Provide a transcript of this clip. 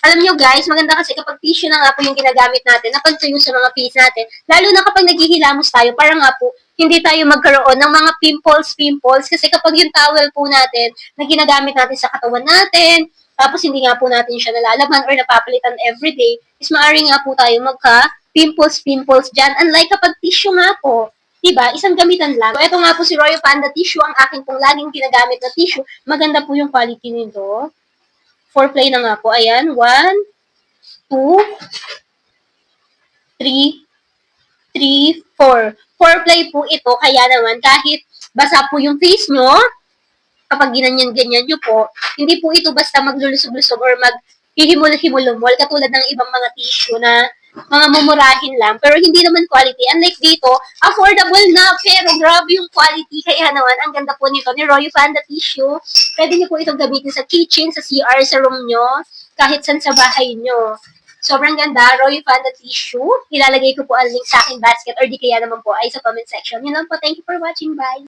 Alam nyo guys, maganda kasi kapag tissue na nga po yung ginagamit natin na pagtuyo sa mga face natin, lalo na kapag naghihilamos tayo, para nga po, hindi tayo magkaroon ng mga pimples, kasi kapag yung towel po natin na ginagamit natin sa katawan natin, tapos hindi nga po natin siya nalalaman or napapalitan everyday, is maaari nga po tayo magka-pimples dyan. Unlike kapag tissue nga po, diba, isang gamitan lang. So, ito nga po si Royal Panda Tissue, ang aking pong laging ginagamit na tissue. Maganda po yung quality nito. 4 play na nga po. Ayan. 1, 2, 3, 3, 4. 4 play po ito. Kaya naman, kahit basa po yung face nyo, kapag ginanyan-ganyan nyo po, hindi po ito basta maglulusob-lusob or maghihimul-himulumol katulad ng ibang mga tissue na mga mumurahin lang, pero hindi naman quality. Unlike dito, affordable na, pero grabe yung quality. Kaya naman, ang ganda po nito ni Royal Panda Tissue. Pwede niyo po itong gamitin sa kitchen, sa CR, sa room nyo, kahit saan sa bahay nyo. Sobrang ganda, Royal Panda Tissue. Ilalagay ko po ang link sa aking basket or di kaya naman po ay sa comment section. Yun lang po. Thank you for watching. Bye!